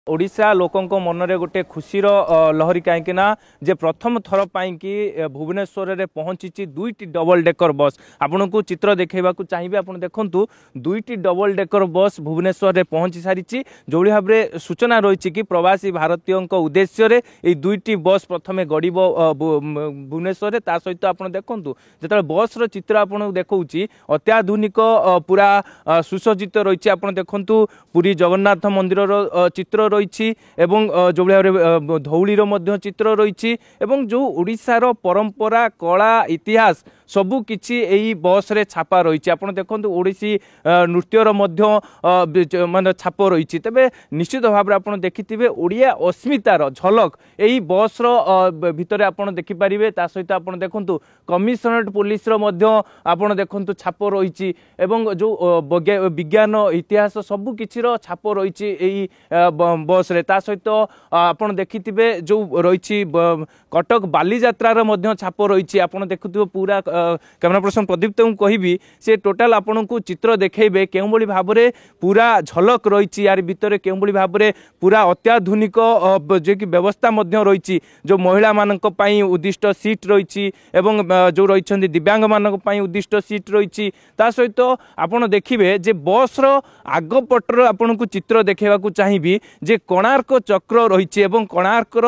ओडिशा लोकों मनरे गोटे खुशीर लहरी कहीं जे प्रथम थर कि भुवनेश्वर में पहुंची दुईटी डबल डेकर बस आपन को चित्र देखा चाहिए। आप देखु दुईटी डबल डेकर बस भुवनेश्वर में पहुंची सारी जो भाव में सूचना रही कि प्रवासी भारतीयों उद्देश्य ये दुईटी बस प्रथम गड़ भुवनेश्वर सहित आप देखु जो बस चित्र आपको देखा अत्याधुनिक पूरा सुसज्जित रही। आप देखु पुरी जगन्नाथ मंदिर चित्र रही जो भाव धौलीर चित्र रही जो ओडिशार परंपरा कला इतिहास सबु किछि एही बस रे छापा रही। आप देखो ओडिसी नृत्यर मान छाप रही। तेबे निश्चित भाव में आप देखिथिबे ओडिया अस्मितार झलक एही बस भितर आप देखिपारे। ता सहित आप देखु कमिशनरेट पुलिस आप देखु छाप रही जो विज्ञान इतिहास सबु किछिर छाप रही बस रे। ता सहित आप देखिथिबे जो रही कटक बाली यात्रार छाप रही। आप देखुथिबे पूरा कैमरा पर्सन प्रदीप को कहबी से टोटाल आपन को चित्र देखेबे केउ बली भाव में पूरा झलक रही। यार भितर केउ बली भाव में पूरा अत्याधुनिक जे कि व्यवस्था रही जो महिला मानक पई उद्दिष्ट सीट रही एवं जो रही दिव्यांग मानक पई उद्दिष्ट सीट रही। ता सहित आपन देखिबे जे बस रो आग पटर आपन को चित्र देखा चाहिए जे कोणार्क चक्र रही एवं कोणार्क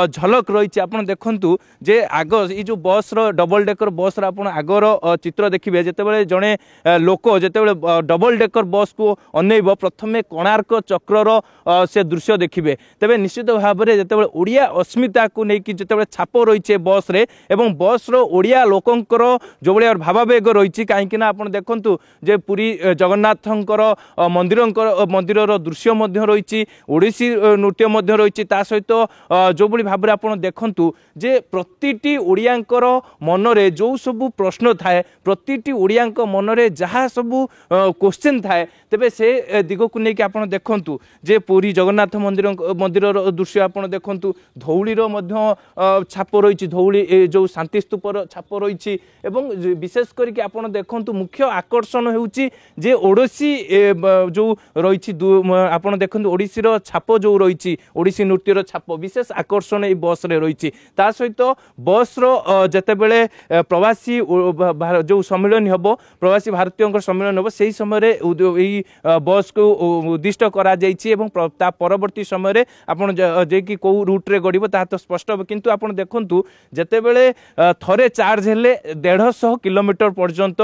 झलक रही। आप देखु जे आग ये जो बस रो डबल डेकर बस आप आगर चित्र देखिए जितेबाला जड़े लोक जितेबाला डबल डेकर बस को अनैब प्रथमे कोणार्क चक्र से दृश्य देखिए। तेबे निश्चित भाव में जितेबाला ओडिया अस्मिता को लेकिन जितेबाला छाप रही बस रे एवं बस रो ओडिया लोकंकर जो भाया भावावेग रही कहीं आप देखु जे पुरी जगन्नाथंकर मंदिर दृश्य रही ओडिसी नृत्य रही। ता सहित जो भाव में आप देखु जे प्रतिटी ओडियांकर मनरे जो सबू प्रश्न थाए प्रतिटी ओडिया मनरे जहाँ सबू क्वेश्चन थाए तेबे से दिग को लेकिन आप देखु जे पुरी जगन्नाथ मंदिर दृश्य आप देखु धौलीर छाप रही धौली जो शांति स्तूपर छाप रही एवं विशेष करके आप देखु मुख्य आकर्षण होउची जे ओडिसी जो रही आप देखु ओडिसी छाप जो रही ओडिसी नृत्यर छाप विशेष आकर्षण ये बस रे रही। ता सहित बस जेतेबेले प्रवासी जो सम्मेलन हम प्रवासी भारतीय सम्मेलन हम से समय बस को उद्दिष्ट करा परवर्ती समय आपकी कौ रूट्रे गड़ब ता तो स्पष्ट हो किंतु आप देखु जितेबले थरे चार्ज हेले 150 किलोमीटर पर्यंत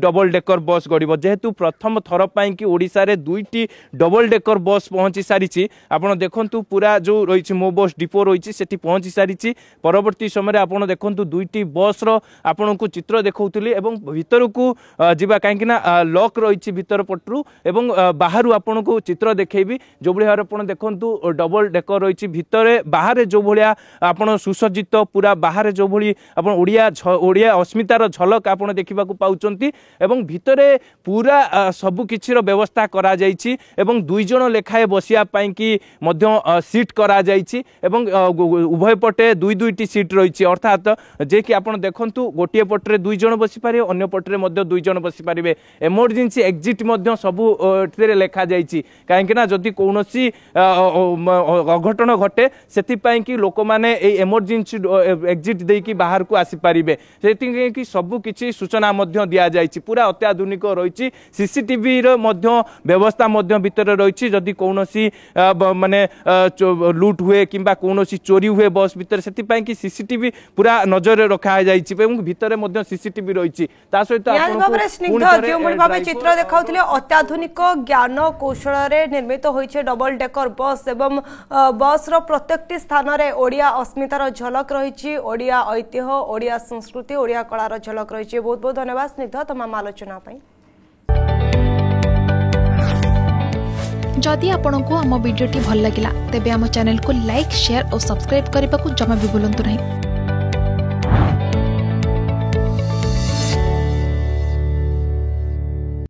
डबल डेकर बस गड़ब जेहेतु प्रथम थर कि ओडिशा रे दुईटी डबल डेकर बस पहुंची सारी। आप देखु पूरा जो रही मो बस डिपो रही से पहुंची सारी परवर्ती समय आप देखु दुईटी बस आपन को चित्र देखौतली एवं भीतर को जीवा कहीं लॉक रही भीतर पटरू एवं बाहर आपन को चित्र देखैबी जो भाई आप देखु डबल डेकर रही भीतर बाहर जो भाया आपन सुसज्जित पूरा बाहर जो भाई आप ओडिया अस्मितार झलक आप देखा पाउचंती एवं भितर पूरा सबु किछिर व्यवस्था करा जाइछि एवं दुई जन लेखाए बसिया पई कि मध्य सीट करा जाइछि एवं उभय पटे दुईटी सीट रही अर्थात जे कि आप देखु गोटे पटरे दुई जन बसी पारे अन्य पटरे मध्य दुई जन बसी पारे इमरजेंसी एग्जिट सब लेखा जाइछि कहीं जदि कौनसी अघटन घटे से कि लोक मैंने इमरजेंसी एग्जिट देकी बाहर को आसी पारिबे से सबु किछि सूचना दि जाइछि पूरा अत्याधुनिक रही सीसीटीवी व्यवस्था भीतर रही जदि कौनसी माने लूट हुए किंबा कौनसी चोरी हुए बस भीतर से कि सीसीटीवी पूरा नजर रखा जाइछि भितर सीसीटीवी रही सहित चित्र देखाउथिले अत्याधुनिक ज्ञान कौशल निर्मित होइछे डबल डेकर बस एवं बस रो प्रत्येक स्थान रे ओडिया अस्मितार झलक रही ओडिया ऐतिह्य ओडिया संस्कृति ओडिया कलार झलक रही। बहुत बहुत धन्यवाद स्निग्ध तमाम आलोचना पई। जदि आपंक आम भिडी भल लगा तेब आम चैनल को लाइक शेयर और सब्सक्राइब करने को जमा भी भूलु नहीं।